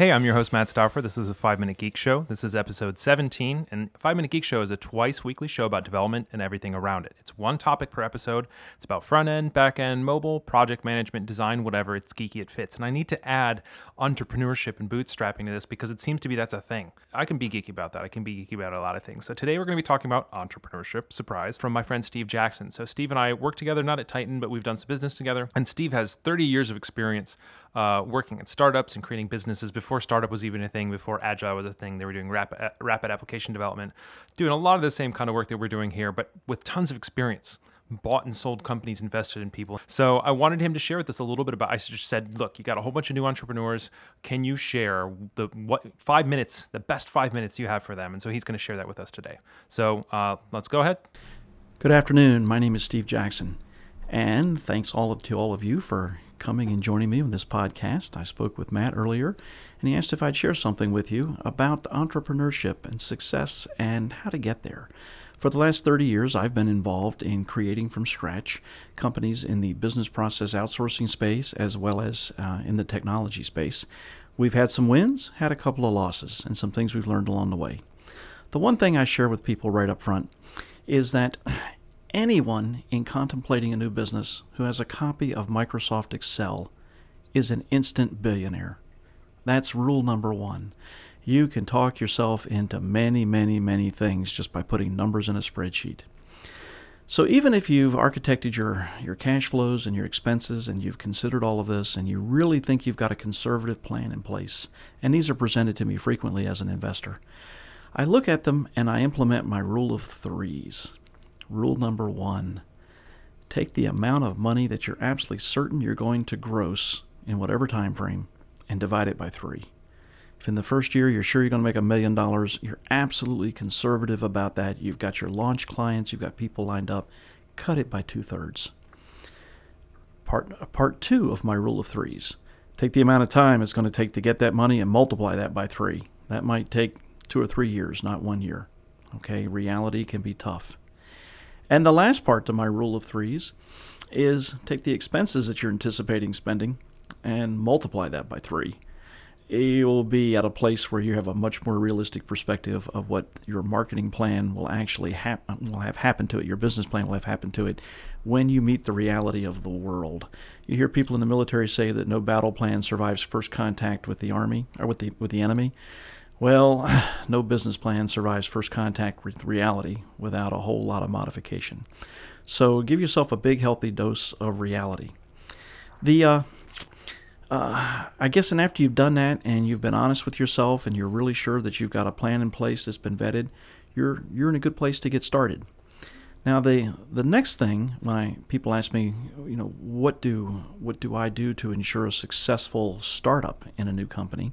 Hey, I'm your host, Matt Stauffer. This is a 5-Minute Geek Show. This is episode 17, and 5-Minute Geek Show is a twice-weekly show about development and everything around it. It's one topic per episode. It's about front-end, back-end, mobile, project management, design, whatever. It's geeky, it fits. And I need to add entrepreneurship and bootstrapping to this because it seems to be that's a thing. I can be geeky about that. I can be geeky about a lot of things. So today we're going to be talking about entrepreneurship, surprise, from my friend Steve Jackson. So Steve and I work together, not at Titan, but we've done some business together. And Steve has 30 years of experience working at startups and creating businesses before startup was even a thing, before Agile was a thing. They were doing rapid application development, doing a lot of the same kind of work that we're doing here, but with tons of experience. Bought and sold companies, invested in people. So I wanted him to share with us a little bit about, I just said, look, you got a whole bunch of new entrepreneurs. Can you share the 5 minutes, the best 5 minutes you have for them? And so he's going to share that with us today. So let's go ahead. Good afternoon. My name is Steve Jackson. And thanks to all of you for coming and joining me on this podcast. I spoke with Matt earlier, and he asked if I'd share something with you about entrepreneurship and success and how to get there. For the last 30 years, I've been involved in creating from scratch companies in the business process outsourcing space as well as in the technology space. We've had some wins, had a couple of losses, and some things we've learned along the way. The one thing I share with people right up front is that anyone in contemplating a new business who has a copy of Microsoft Excel is an instant billionaire. That's rule number one. You can talk yourself into many, many, many things just by putting numbers in a spreadsheet. So even if you've architected your cash flows and your expenses and you've considered all of this and you really think you've got a conservative plan in place, and these are presented to me frequently as an investor, I look at them and I implement my rule of threes. Rule number one, take the amount of money that you're absolutely certain you're going to gross in whatever time frame and divide it by 3. If in the first year you're sure you're going to make $1 million, you're absolutely conservative about that. You've got your launch clients, you've got people lined up, cut it by 2/3. Part 2 of my rule of threes, take the amount of time it's going to take to get that money and multiply that by 3. That might take 2 or 3 years, not 1 year. Okay, reality can be tough. And the last part to my rule of threes is take the expenses that you're anticipating spending and multiply that by 3. You'll be at a place where you have a much more realistic perspective of what your marketing plan will actually have happen to it. Your business plan will have happened to it when you meet the reality of the world. You hear people in the military say that no battle plan survives first contact with the army or with the enemy. Well, no business plan survives first contact with reality without a whole lot of modification. So give yourself a big, healthy dose of reality. I guess, and after you've done that and you've been honest with yourself and you're really sure that you've got a plan in place that's been vetted, you're in a good place to get started. Now, the next thing when people ask me, what do I do to ensure a successful startup in a new company,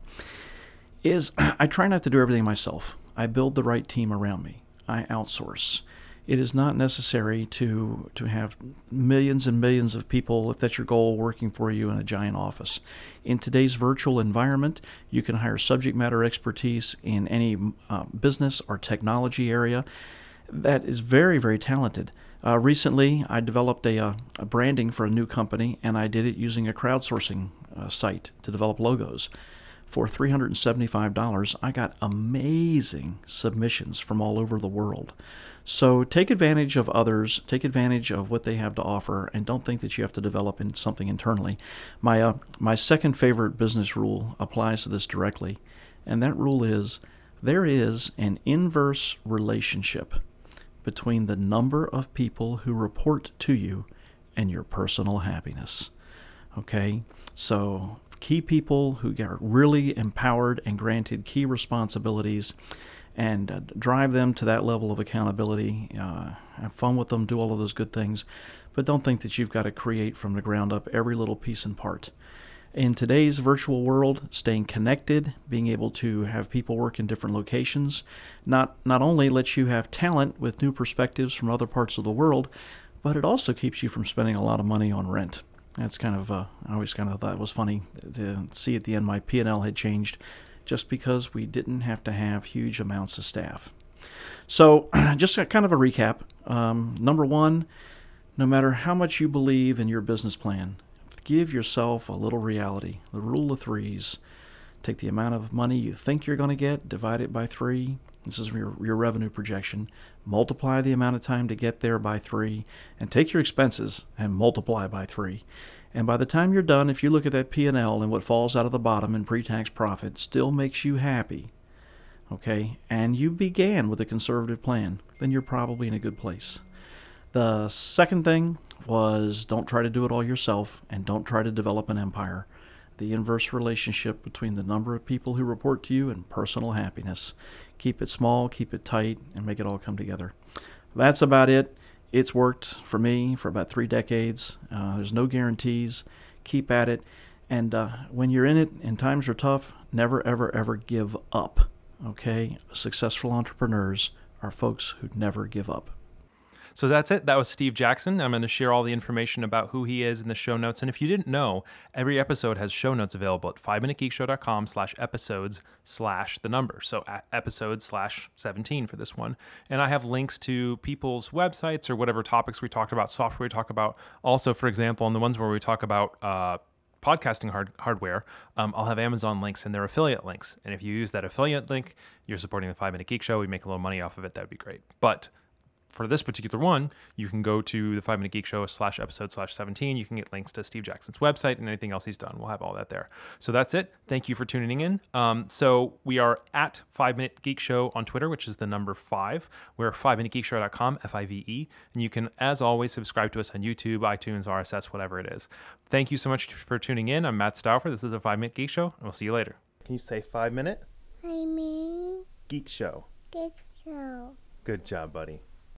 is I try not to do everything myself. I build the right team around me. I outsource. It is not necessary to have millions and millions of people, if that's your goal, working for you in a giant office. In today's virtual environment, you can hire subject matter expertise in any business or technology area that is very, very talented. Recently, I developed a branding for a new company, and I did it using a crowdsourcing site to develop logos. For $375, I got amazing submissions from all over the world. So take advantage of others, take advantage of what they have to offer, and don't think that you have to develop something internally. My second favorite business rule applies to this directly, and that rule is there is an inverse relationship between the number of people who report to you and your personal happiness. Okay? So key people who get really empowered and granted key responsibilities and drive them to that level of accountability, have fun with them, do all of those good things, but don't think that you've got to create from the ground up every little piece and part. In today's virtual world, staying connected, being able to have people work in different locations, not only lets you have talent with new perspectives from other parts of the world, but it also keeps you from spending a lot of money on rent. That's kind of, I always kind of thought it was funny to see at the end my P&L had changed just because we didn't have to have huge amounts of staff. So just kind of a recap. Number one, no matter how much you believe in your business plan, give yourself a little reality, the rule of threes. Take the amount of money you think you're going to get, divide it by 3. This is your revenue projection. Multiply the amount of time to get there by 3, and take your expenses and multiply by 3. And by the time you're done, if you look at that P&L and what falls out of the bottom in pre-tax profit still makes you happy, okay, and you began with a conservative plan, then you're probably in a good place. The second thing was, don't try to do it all yourself, and don't try to develop an empire. The inverse relationship between the number of people who report to you and personal happiness. Keep it small, keep it tight, and make it all come together. That's about it. It's worked for me for about 3 decades. There's no guarantees. Keep at it. And when you're in it and times are tough, never, ever, ever give up. Okay? Successful entrepreneurs are folks who never give up. So that's it. That was Steve Jackson. I'm going to share all the information about who he is in the show notes. And if you didn't know, every episode has show notes available at 5minutegeekshow.com/episodes/ the number. So episodes/17 for this one. And I have links to people's websites or whatever topics we talked about, software we talk about. Also, for example, on the ones where we talk about podcasting hardware, I'll have Amazon links and their affiliate links. And if you use that affiliate link, you're supporting the 5 Minute Geek Show. We make a little money off of it. That would be great. But for this particular one, you can go to the 5 Minute Geek Show /episode/17. You can get links to Steve Jackson's website and anything else he's done. We'll have all that there. So that's it. Thank you for tuning in. So we are at 5 Minute Geek Show on Twitter, which is the number 5. We're 5minutegeekshow.com, FIVE. And you can, as always, subscribe to us on YouTube, iTunes, RSS, whatever it is. Thank you so much for tuning in. I'm Matt Stauffer. This is a 5 Minute Geek Show, and we'll see you later. Can you say 5 Minute? I mean, Geek Show. good show. Good job, buddy.